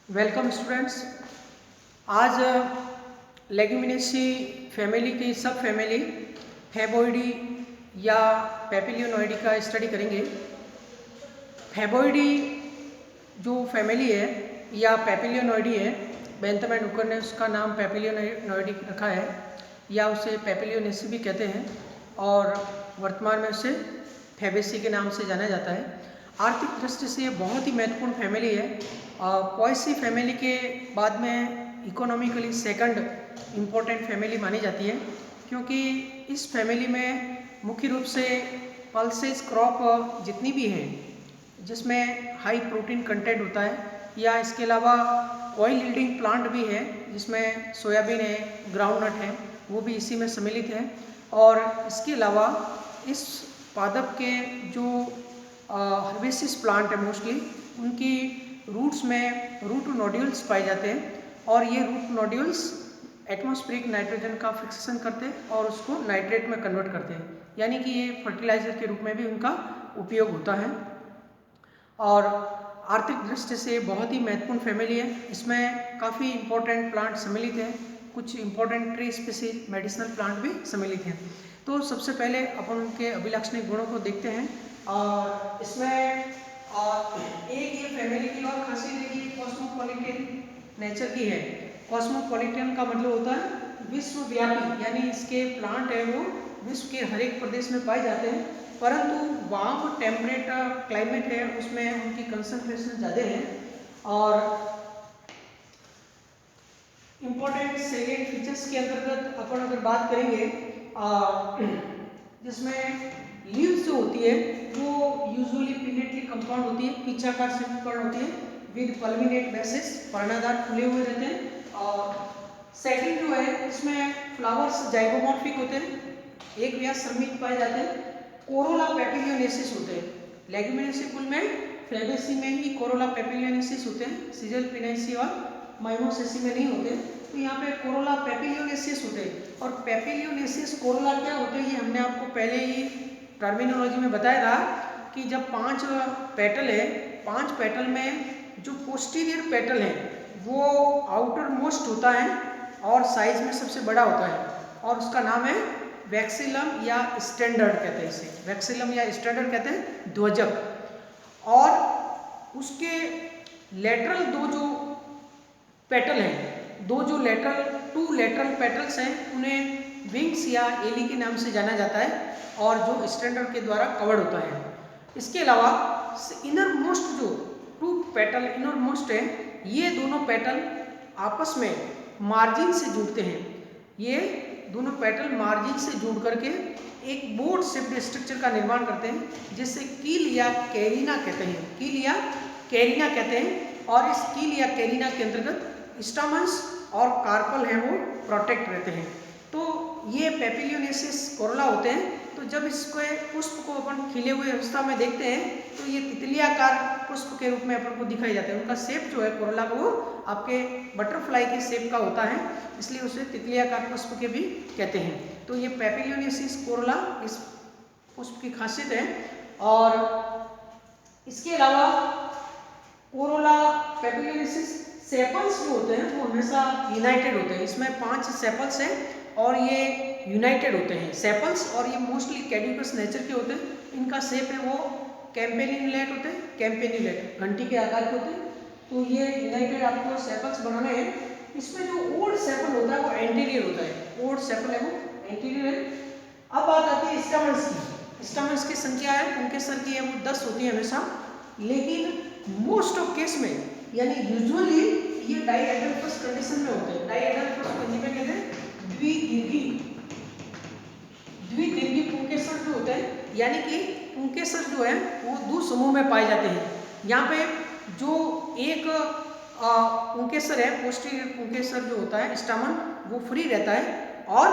Welcome students. आज Leguminosae family की सब फैमिली फैबोइडी या पेपिलियोनोइडी का स्टडी करेंगे। फैबोइडी जो फैमिली है या पेपिलियोनोइडी है, बेंथम एंड हुकर ने उसका नाम पेपिलियोनोइडी रखा है या उसे पेपिलियोनेसी भी कहते हैं और वर्तमान में उसे फैबेसी के नाम से जाना जाता है। आर्थिक दृष्टि से ये बहुत ही महत्वपूर्ण फैमिली है। पोएसी फैमिली के बाद में इकोनॉमिकली सेकंड इम्पोर्टेंट फैमिली मानी जाती है, क्योंकि इस फैमिली में मुख्य रूप से पल्सेस क्रॉप जितनी भी हैं जिसमें हाई प्रोटीन कंटेंट होता है, या इसके अलावा ऑयल यील्डिंग प्लांट भी है जिसमें सोयाबीन है, ग्राउंडनट है, वो भी इसी में सम्मिलित है। और इसके अलावा इस पादप के जो हर्बेसिस प्लांट है मोस्टली, उनकी रूट्स में रूट नोड्यूल्स पाए जाते हैं और ये रूट नोड्यूल्स एटमॉस्फेरिक नाइट्रोजन का फिक्सेशन करते हैं और उसको नाइट्रेट में कन्वर्ट करते हैं, यानी कि ये फर्टिलाइजर के रूप में भी उनका उपयोग होता है। और आर्थिक दृष्टि से बहुत ही महत्वपूर्ण फैमिली है। इसमें काफ़ी इंपॉर्टेंट प्लांट सम्मिलित हैं, कुछ important tree species medicinal plant भी सम्मिलित हैं। तो सबसे पहले अपन उनके अभिलक्षणिक गुणों को देखते हैं। और इसमें एक ये फैमिली की और खासियत है कि कॉस्मोपॉलिटन नेचर की है। कॉस्मोपॉलिटन का मतलब होता है विश्वव्यापी, यानी इसके प्लांट है वो विश्व के हर एक प्रदेश में पाए जाते हैं, परंतु वहाँ पर टेम्परेट क्लाइमेट है उसमें उनकी कंसंट्रेशन ज़्यादा है। और इम्पोर्टेंट सेलिएंट फीचर्स के अंतर्गत अपन अगर बात करेंगे, जिसमें लीव्स जो होती है वो यूजुअली पिनेटली कंपाउंड होती है, पिचाकार से कंपाउंड होती है विद पल्मिनेट बेसिस, पर्णाधार खुले हुए रहते हैं। और सेकंड जो है इसमें फ्लावर्स जाइगोमॉर्फिक होते हैं, एक व्यास सममित पाए जाते हैं, कोरोला पेपिलियोनेसिस होते हैं। लेग्यूमिनेसी कुल में फैबेसी में ही कोरोला पेपिलियोनेसिस होते हैं, सीजल पिनेसी और माइमोसेसी में नहीं होते। तो यहाँ पे कोरोला पेपिलियोनेसिस होते हैं। और पेपिलियोनेसिस कोरोला क्या होते हैं ये हमने आपको पहले ही टर्मिनोलॉजी में बताया था कि जब 5 पेटल है, 5 पेटल में जो पोस्टीरियर पेटल है वो आउटर मोस्ट होता है और साइज में सबसे बड़ा होता है और उसका नाम है वैक्सिलम या स्टैंडर्ड कहते हैं, इसे वैक्सिलम या स्टैंडर्ड कहते हैं, ध्वजक। और उसके लेटरल दो जो पेटल हैं, दो जो टू लेटरल पेटल्स हैं उन्हें विंग्स या एली के नाम से जाना जाता है और जो स्टैंडर्ड के द्वारा कवर्ड होता है। इसके अलावा इनर मोस्ट जो टू पेटल इनर मोस्ट है, ये दोनों पेटल आपस में मार्जिन से जुड़ते हैं। ये दोनों पेटल मार्जिन से जुड़ करके एक बोर्ड शेप्ड स्ट्रक्चर का निर्माण करते हैं जिसे कील या कैरिना कहते हैं, कील या कैरिना कहते हैं। और इस कील या कैरिना के अंतर्गत स्टामन्स और कार्पल हैं वो प्रोटेक्ट रहते हैं। तो ये पेपिलियोनेसिस कोरोला होते हैं। तो जब इसको पुष्प को अपन खिले हुए अवस्था में देखते हैं तो ये तितलियाकार पुष्प के रूप में अपन को दिखाई जाते हैं। उनका शेप जो है कोरोला का वो आपके बटरफ्लाई के शेप का होता है, इसलिए उसे तितलियाकार पुष्प के भी कहते हैं। तो ये पेपिलियोनेसिस कोरोला इस पुष्प की खासियत है। और इसके अलावा कोरोला पेपिलियोनेसिस सेपल्स जो होते हैं वो हमेशा यूनाइटेड होते हैं। इसमें 5 सेपल्स हैं और ये यूनाइटेड होते हैं सेपल्स, और ये मोस्टली कैड्यूकस नेचर के होते हैं। इनका शेप है वो कैम्पेनिलेट होते हैं, कैम्पेनिलेट घंटी के आकार के होते हैं। तो ये यूनाइटेड आपको सेपल्स बनाने हैं। इसमें जो ओल्ड सेपल होता है वो एंटीरियर होता है, ओल्ड सेपल है वो एंटीरियर है। अब बात आती है स्टैमेंस की। स्टैमेंस की संख्या है उनके सर की है वो 10 होती है हमेशा, लेकिन मोस्ट ऑफ केस में यानी यूजुअली ये डाइएडल्फस कंडीशन में होते हैं। डाइएडल्फस को हिंदी में कहते हैं द्विदीर्घी पुंकेसर जो होते हैं, यानी कि पुंकेसर जो है वो 2 समूह में पाए जाते हैं। यहाँ पे जो एक पुंकेसर है, पोस्टीरियर पुंकेसर जो होता है स्टामन, वो फ्री रहता है और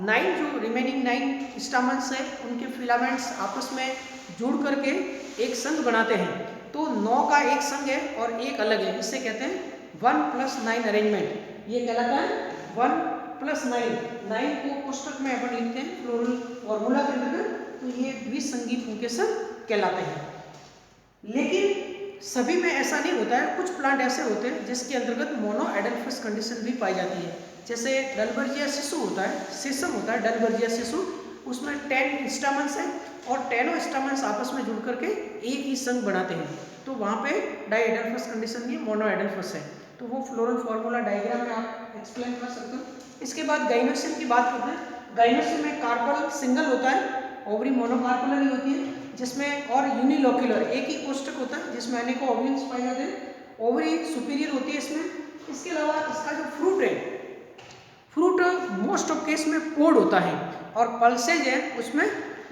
9 जो रिमेनिंग 9 स्टामन्स है उनके फिलामेंट्स आपस में जुड़ करके एक संघ बनाते हैं। तो 9 का एक संघ है और एक अलग है, इसे कहते हैं 1+9 अरेंजमेंट। ये कहलाता है 1+9। 9 को कोष्टक में अपन लिखते हैं फ्लोरल फॉर्मूला के अंतर्गत, तो ये द्विसंगी पुंकेसर कहलाते हैं। लेकिन सभी में ऐसा नहीं होता है, कुछ प्लांट ऐसे होते हैं जिसके अंतर्गत मोनो एडल्फस कंडीशन भी पाई जाती है। जैसे डलबर्जिया सिसु होता है, सीसम होता है डलबर्जिया सिसु, उसमें 10 स्टामेंस हैं और 10 स्टामेंस आपस में जुड़ करके एक ही संघ बनाते हैं, तो वहाँ पे डाइएडल्फस कंडीशन नहीं, मोनो एडल्फस है। तो वो फ्लोरल फॉर्मूला डायग्राम में आप एक्सप्लेन कर सकते हो। इसके बाद गाइनोसियम की बात करते हैं। गाइनोसियम में कार्पल सिंगल होता है, ओवरी मोनोकार्पुलर ही होती है, जिसमें और यूनिलोक्यूलर एक ही कोष्ठक होता है जिसमें अनेकों ओव्यूल्स पाए जाते हैं। ओवरी सुपीरियर होती है इसमें। इसके अलावा इसका जो फ्रूट है, फ्रूट मोस्ट ऑफ केस में पोड होता है, और पल्सेज है उसमें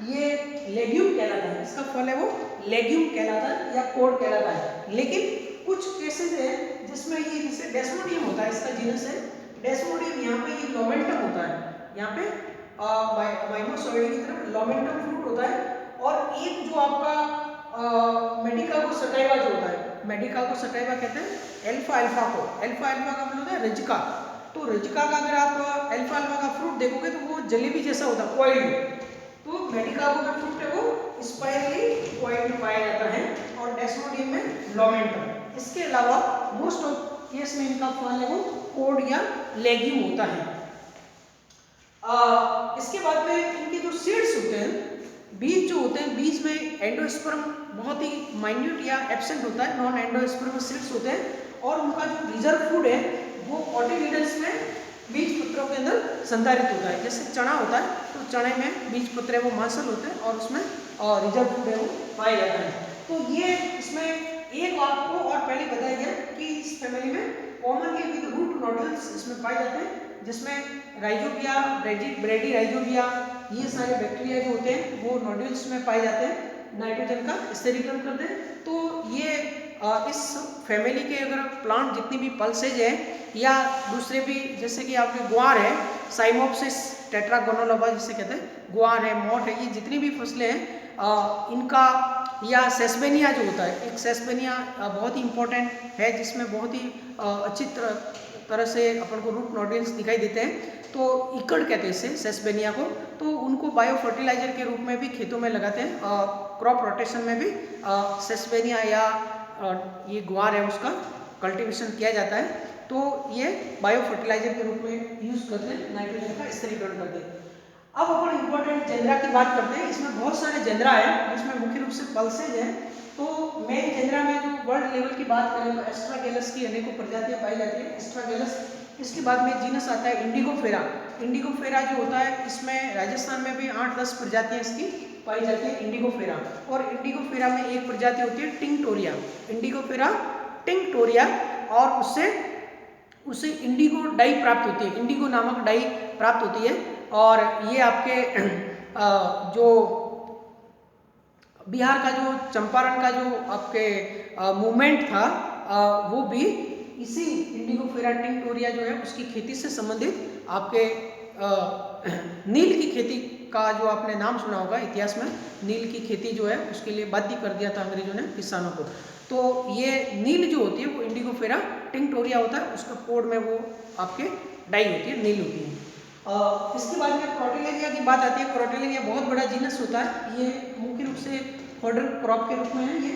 ये लेग्यूम कहलाता है, इसका फल है वो लेग्यूम कहलाता है या पोड कहलाता है। लेकिन कुछ केसेस है जिसमें ये जैसे डेस्मोडियम होता है, इसका जीनस है डेस्मोडियम, यहाँ पे ये लोमेंटम होता है, यहाँ पे माइनोसॉइडी की तरह लोमेंटम फ्रूट होता है। और एक जो आपका मेडिकागो सटाइवा जो होता है, मेडिकागो सटाइवा कहते हैं अल्फा अल्फा को, अल्फा अल्फा का मतलब होता है रजिका। तो रजिका का अगर आप अल्फा अल्फा का फ्रूट देखोगे तो वो जलेबी जैसा होता है, कॉइल्ड। तो मेडिकागो का फ्रूट है वो स्पाइरली कॉइल्ड पाया जाता है, और डेस्मोडियम में लोमेंटम। इसके अलावा मोस्ट ऑफ केस में इनका फल है वो पोड या लेग्यूम होता है। इसके बाद में इनके जो सीड्स होते हैं, बीज जो होते हैं, बीज में एंडोस्पर्म बहुत ही माइन्यूट या एब्सेंट होता है, नॉन एंडोस्पर्म सीड्स होते हैं, और उनका जो रिजर्व फूड है वो कोटिलिडन्स में बीज पत्रों के अंदर संधारित होता है। जैसे चना होता है तो चने में बीज पत्र वो मांसल होते हैं और उसमें रिजर्व फूड है वो पाया जाता है। तो ये इसमें एक आपको और पहले बताया गया कि इस फैमिली में कॉमनली विद रूट नोडल्स इसमें पाए जाते हैं, जिसमें राइजोबिया, ब्रेडी राइजोबिया, ये सारे बैक्टीरिया जो होते हैं वो नोड्यूल्स में पाए जाते हैं, नाइट्रोजन का स्थिरीकरण करते हैं। तो ये इस फैमिली के अगर प्लांट जितनी भी पल्सेज है या दूसरे भी, जैसे कि आपके ग्वार है, साइमोप्सिस टेट्रागोनोलोबा जिसे कहते हैं, ग्वार है, मोट है, ये जितनी भी फसलें हैं इनका, या सेस्पेनिया जो होता है, एक सेस्पेनिया बहुत ही इंपॉर्टेंट है जिसमें बहुत ही अच्छी तरह से अपन को रूट नोड्यूल्स दिखाई देते हैं, तो इकड़ कहते हैं इसे सेस्पेनिया को। तो उनको बायो फर्टिलाइजर के रूप में भी खेतों में लगाते हैं, क्रॉप रोटेशन में भी सेस्पेनिया या ये ग्वार है उसका कल्टीवेशन किया जाता है। तो ये बायो फर्टिलाइजर के रूप में यूज करते हैं, नाइट्रोजन का स्थिरीकरण करते हैं। अब अपन इंपॉर्टेंट जेनरा की बात करते हैं। इसमें बहुत सारे जेनरा है, जिसमें मुख्य रूप से पल्सेज है। तो मेन जेनरा में जो वर्ल्ड लेवल की बात करें तो एस्ट्रागेलस की अनेकों प्रजातियां पाई जाती है, एस्ट्रागेलस। इसके बाद में जीनस आता है इंडिगोफेरा। इंडिगोफेरा जो होता है, इसमें राजस्थान में भी 8-10 प्रजातियां इसकी पाई जाती है, इंडिगोफेरा। और इंडिगोफेरा में एक प्रजाति होती है टिंक्टोरिया, इंडिगोफेरा टिंक्टोरिया, और उससे इंडिगो डाई प्राप्त होती है, इंडिगो नामक डाई प्राप्त होती है। और ये आपके जो बिहार का जो चंपारण का जो आपके मूवमेंट था, वो भी इसी इंडिगोफेरा टिंक्टोरिया जो है उसकी खेती से संबंधित, आपके नील की खेती का जो आपने नाम सुना होगा इतिहास में, नील की खेती जो है उसके लिए बाध्य कर दिया था अंग्रेजों ने किसानों को। तो ये नील जो होती है वो इंडिगोफेरा टिंक्टोरिया होता है, उसका पोड में वो आपके डाई होती है, नील होती है। इसके बाद में क्रोटेलेरिया की बात आती है। क्रोटेलेरिया बहुत बड़ा जीनस होता है, ये मुख्य रूप से फॉडर क्रॉप के रूप में है। ये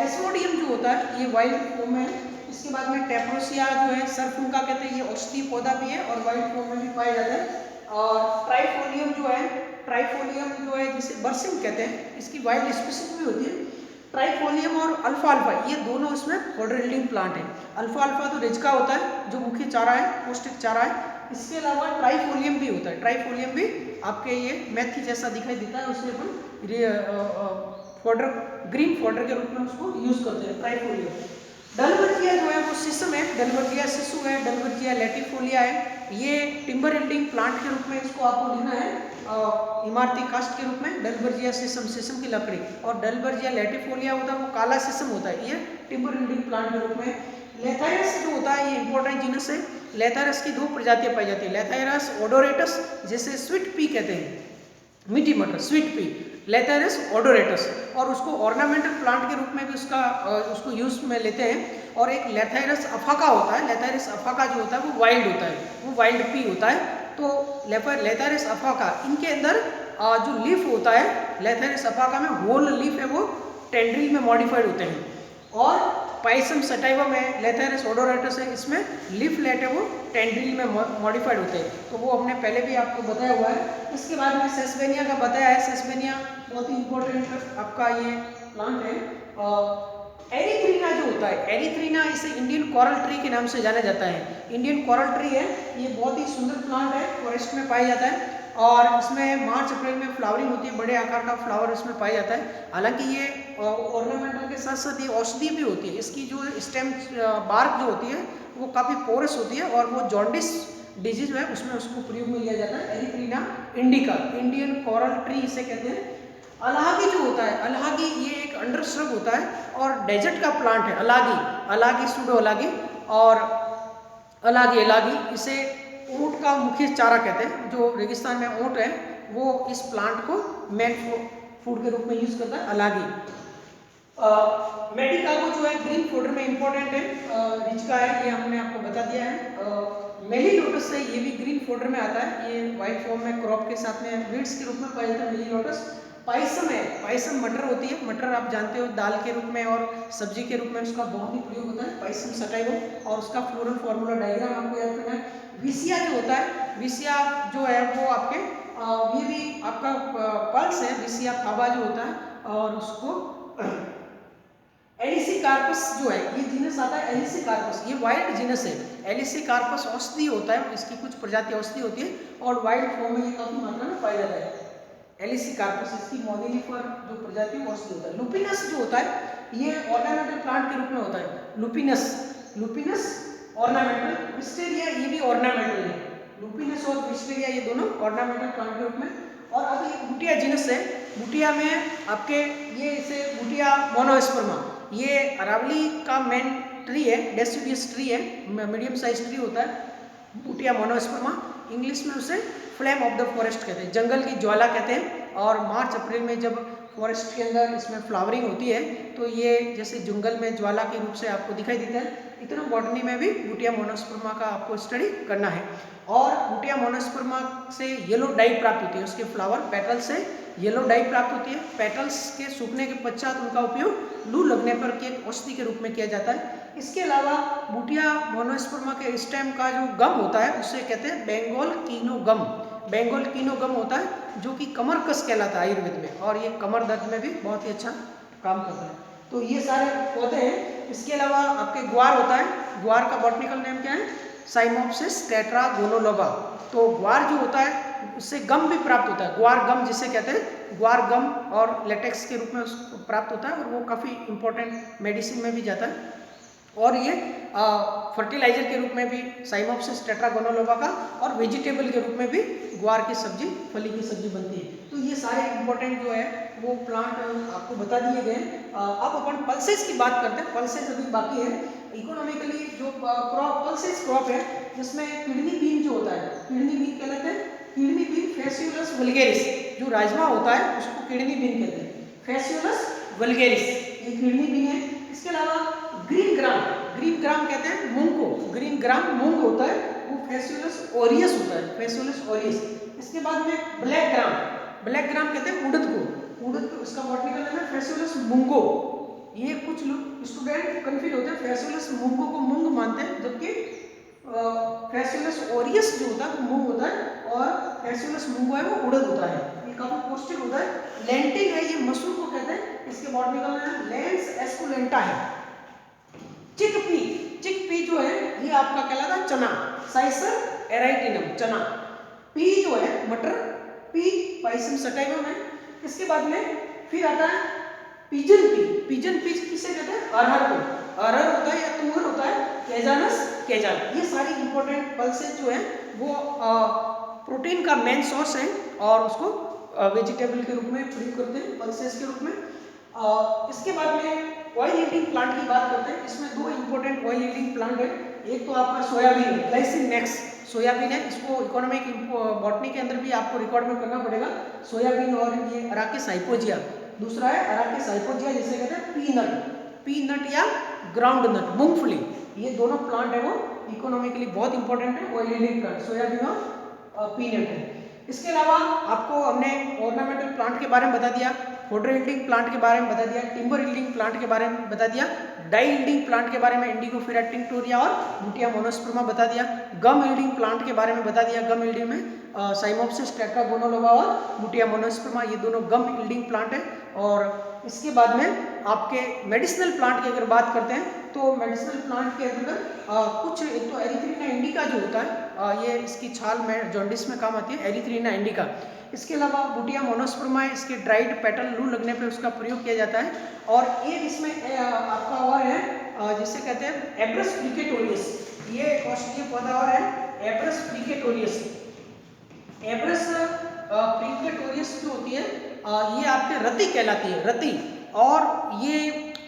डेस्मोडियम जो होता है ये वाइल्ड फॉर्म में है। इसके बाद में टेप्रोसिया जो है सरफुंका कहते हैं, ये औषधीय पौधा भी है और वाइल्ड फॉर्म में भी पाया जाता है। और ट्राइफोलियम जो है जिसे बरसिम कहते हैं, इसकी वाइल्ड स्पीशीज भी होती है। ट्राइफोलियम और अल्फा अल्फा ये दोनों इसमें फॉडर यील्डिंग प्लांट है। अल्फा अल्फा तो रिजका होता है जो मुख्य चारा है, पौष्टिक चारा है। इसके अलावा ट्राइफोलियम भी होता है, ट्राइफोलियम भी आपके ये मेथी जैसा दिखाई देता है, उसे अपन फॉडर, ग्रीन फॉडर के रूप में उसको यूज करते हैं, ट्राइफोलियम। डलबर्जिया जो है वो सिसम है, डलबर्जिया सिसु है, डलबर्जिया लैटिफोलिया है। ये टिम्बर यील्डिंग प्लांट के रूप में इसको आपको लिखना है, इमारती कास्ट के रूप में। डलबर्जिया सिसम, सिसम की लकड़ी। और डलबर्जिया लैटिफोलिया होता है वो काला सिसम होता है, ये टिम्बर यील्डिंग प्लांट के रूप में। लेथायरस जो होता है ये इंपॉर्टेंट जीनस है। लेथायरस की 2 प्रजातियां पाई जाती है, लेथायरस ओडोरेटस जिसे स्वीट पी कहते हैं, मीठी मटर, स्वीट पी, लेथायरस ओडोरेटस, और उसको ऑर्नामेंटल प्लांट के रूप में भी उसको यूज में लेते हैं। और एक लेथायरस अफाका होता है, लेथायरस अफाका जो होता है वो वाइल्ड होता है, वो वाइल्ड पी होता है। तो लेथायरस अफाका, इनके अंदर जो लीफ होता है लेथायरस अफाका में, होल लीफ है वो टेंड्रिल में मॉडिफाइड होते हैं। और पाइसम सटाइवम है, लेथेरिस ओडोराटस है, इसमें लीफ लेट है वो टेंड्रिल में मॉडिफाइड होते हैं, तो वो हमने पहले भी आपको बताया हुआ है। इसके बाद में सेसबेनिया का बताया है। सेसबेनिया बहुत ही इंपॉर्टेंट आपका ये प्लांट है। एरिथ्रीना जो होता है, एरिथ्रीना इसे इंडियन कोरल ट्री के नाम से जाना जाता है। इंडियन कोरल ट्री है, ये बहुत ही सुंदर प्लांट है, फॉरेस्ट में पाया जाता है और इसमें मार्च अप्रैल में फ्लावरिंग होती है, बड़े आकार का फ्लावर इसमें पाया जाता है। हालांकि ये ऑर्नामेंटल के साथ साथ ये औषधि भी होती है। इसकी जो स्टेम बार्क जो होती है वो काफ़ी पोरस होती है और वो जॉन्डिस डिजीज है उसमें उसको प्रयोग में लिया जाता है। एरिथ्रीना इंडिका, इंडियन कोरल ट्री इसे कहते हैं। अलागी जो होता है, अलागी ये एक अंडर श्रब होता है और डेजर्ट का प्लांट है। अलागी, अलागी सूडो अलागी और अलागी, इसे ऊँट का मुख्य चारा कहते हैं। जो रेगिस्तान में ऊँट है वो इस प्लांट को मेन फूड के रूप में यूज करता है, अलागी। मेडिकागो जो है ग्रीन फोडर में इंपॉर्टेंट है, रिच का है, ये हमने आपको बता दिया है। मेलीलोटस है, ये भी ग्रीन फोडर में आता है, ये व्हाइट फॉर्म में क्रॉप के साथ में वीड्स के रूप में पाया जाता है मेलीलोटस। पाइसम है, पाइसम मटर होती है, मटर आप जानते हो दाल के रूप में और सब्जी के रूप में उसका बहुत ही प्रयोग होता है, पाइसम सटाइवम, और उसका फ्लोरल फॉर्मूला डायग्राम आपको याद करना है। विसिया जो होता है, विसिया जो है वो आपके ये भी आपका पल्स है, विसिया फाबा जो होता है, और उसको एलिसिकार्पस जो है ये जीनस आता है, एलिसिकार्पस ये वाइल्ड जीनस है। एलिसिकार्पस औषधि होता है, इसकी कुछ प्रजाति औषधि होती है और वाइल्ड फॉर्म में ये काफी मात्रा में पाया जाता है। एलिसिकार्पस इसकी मोनिलिफर जो प्रजाति है औषधि होता है। लुपिनस जो होता है ये ऑर्नामेंटल प्लांट के रूप में होता है, लुपिनस, लुपिनस ऑर्नामेंटल। विस्टेरिया ये भी ऑर्नामेंटल है, लुपिनस और विस्टेरिया ये दोनों ऑर्नामेंटल प्लांट के रूप में। और अब ये बुटिया जीनस है, बुटिया में आपके ये इसे बुटिया मोनोस्पर्मा, ये अरावली का मेन ट्री है, डेसिडियस ट्री है, मीडियम साइज ट्री होता है बुटिया मोनोस्पर्मा। इंग्लिश में उसे फ्लेम ऑफ द फॉरेस्ट कहते हैं, जंगल की ज्वाला कहते हैं। और मार्च अप्रैल में जब फॉरेस्ट के अंदर इसमें फ्लावरिंग होती है तो ये जैसे जंगल में ज्वाला के रूप से आपको दिखाई देता है। इतना बॉटनी में भी बुटिया मोनोस्पर्मा का आपको स्टडी करना है। और बुटिया मोनोस्पर्मा से येलो डाई प्राप्त होती है, उसके फ्लावर पेटल से येलो डाई प्राप्त होती है। पेटल्स के सूखने के पश्चात उनका उपयोग लू लगने पर के औषधि के रूप में किया जाता है। इसके अलावा बुटिया मोनोस्पर्मा के स्टेम का जो गम होता है उसे कहते हैं बेंगोल कीनो गम, बेंगोल कीनो गम होता है जो कि कमर कस कहलाता है आयुर्वेद में, और ये कमर दर्द में भी बहुत ही अच्छा काम करता है। तो ये सारे पौधे हैं। इसके अलावा आपके ग्वार होता है, ग्वार का बॉटनिकल नेम क्या है, साइमोप्सिस टेट्रागोनोलोबा। तो ग्वार जो होता है उससे गम भी प्राप्त होता है, ग्वार गम जिसे कहते हैं, ग्वार गम और लेटेक्स के रूप में उसको प्राप्त होता है और वो काफ़ी इंपॉर्टेंट मेडिसिन में भी जाता है। और ये फर्टिलाइजर के रूप में भी साइमोप्सिस टेट्रागोनोलोबा का, और वेजिटेबल के रूप में भी ग्वार की सब्जी, फली की सब्जी बनती है। तो ये सारे इंपॉर्टेंट जो है वो प्लांट आपको बता दिए गए। अब अपन पल्सेस की बात करते हैं, पल्सेस अभी बाकी है। इकोनॉमिकली जो क्रॉप पल्सेस क्रॉप है जिसमें किडनी बीन जो होता है, किडनी बीन कहलाते हैं, किडनी बीन फेसियोलस वल्गेरिस, जो राजमा होता है उसको किडनी बीन कहते हैं, फेसियोलस वल्गेरिस ये किडनी बीन है। इसके अलावा ग्रीन ग्राम, ग्रीन ग्राम कहते हैं मूंग को, ग्रीन ग्राम मूंग होता है वो फेसियोलस ओरियस होता है, फेसियोलस ओरियस। इसके बाद में ब्लैक ग्राम, ब्लैक ग्राम कहते हैं उड़द को, उड़द को उसका बॉटनिकल नेम है फेसियोलस मूंगो। ये कुछ लोग स्टूडेंट कंफ्यूज होते हैं, फेसियोलस मूंगो को मूंग मानते हैं जबकि फेसियोलस ओरियस जो होता है वो मूंग होता है और फेसियोलस मूंगो है वो उड़द होता है। ये काफी पौष्टिक होता है। लेंटिल है, ये मसूर को कहते हैं, इसके बॉटनिकल नेम लेंस एस्कुलेंटा है। चिकपी, चिकपी जो है ये आपका कहलाता है चना, साइसर एराइटिनम चना। पी जो है मटर, पी पाइसम सटाइवम है। इसके बाद में फिर आता है पिजन पी, पिजन पी किसे कहते हैं, अरहर को, अरहर होता है या तुअर होता है, कैजानस कैजान। ये सारी इंपॉर्टेंट पल्सेस जो है वो प्रोटीन का मेन सोर्स है और उसको वेजिटेबल के रूप में प्रयोग करते हैं पल्सेस के रूप में। इसके बाद में ऑयल यील्डिंग प्लांट की बात करते हैं। इसमें दो इंपॉर्टेंट ऑयल यील्डिंग प्लांट है, एक तो आपका सोयाबीन है, ग्लाइसिन मैक्स सोयाबीन है, इसको इकोनॉमिक बॉटनी के अंदर भी आपको रिकॉर्ड में करना पड़ेगा, सोयाबीन। और ये अराकिस हाइपोजिया, दूसरा है अराकिस हाइपोजिया जिसे कहते हैं पीनट, पीनट या ग्राउंड नट मूंगफली। ये दोनों प्लांट है वो इकोनॉमिकली बहुत इंपॉर्टेंट है, ऑयल यील्डिंग प्लांट सोयाबीन और पीनट है। इसके अलावा आपको हमने ऑर्नामेंटल प्लांट के बारे में बता दिया। फोडर यील्डिंग प्लांट के बारे में बता दिया, टिम्बर यील्डिंग प्लांट के बारे में बता दिया, डाई यील्डिंग प्लांट के बारे में इंडिगोफेरा टिंक्टोरिया और बुटिया मोनोस्पर्मा बता दिया, गम यील्डिंग प्लांट के बारे में बता दिया, गम यील्डिंग में साइमोप्सिस टेट्रागोनोलोबा और बुटिया मोनोस्पर्मा ये दोनों गम यील्डिंग प्लांट है। और इसके बाद में आपके मेडिसिनल प्लांट की अगर बात करते हैं तो मेडिसिनल प्लांट के अंदर कुछ, एक तो एरिथ्रीना इंडिका जो होता है ये इसकी छाल में जॉन्डिस में काम आती है, एरिथ्रीना इंडिका। इसके अलावा बुटिया मोनोस्पर्मा है, इसके ड्राइड पेटल लू लगने पे उसका प्रयोग किया जाता है। और एक इसमें आपका और है जिसे कहते हैं एब्रस प्रिकेटोरियस, ये औषधीय पौधा और है एब्रस प्रिकेटोरियस। एब्रस प्रिकेटोरियस जो होती है ये आपके रति कहलाती है, रति, और ये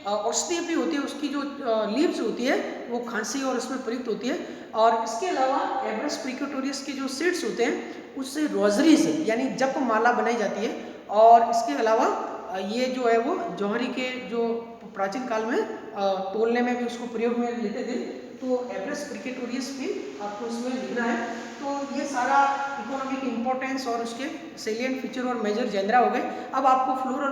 औषधीय भी होती है, उसकी जो लीव्स होती है वो खांसी और उसमें प्रयुक्त होती है। और इसके अलावा एब्रस प्रिकेटोरियस के जो सीड्स होते हैं उससे रोजरीज यानी जप माला बनाई जाती है। और इसके अलावा ये जो है वो जौहरी के जो प्राचीन काल में तोलने में भी उसको प्रयोग में लेते थे, तो एब्रस प्रिकेटोरियस भी आपको इसमें लिखना है। तो ये सारा इकोनॉमिक इंपॉर्टेंस और उसके सेलिएंट फीचर और मेजर जेनरा हो गए। अब आपको फ्लोरल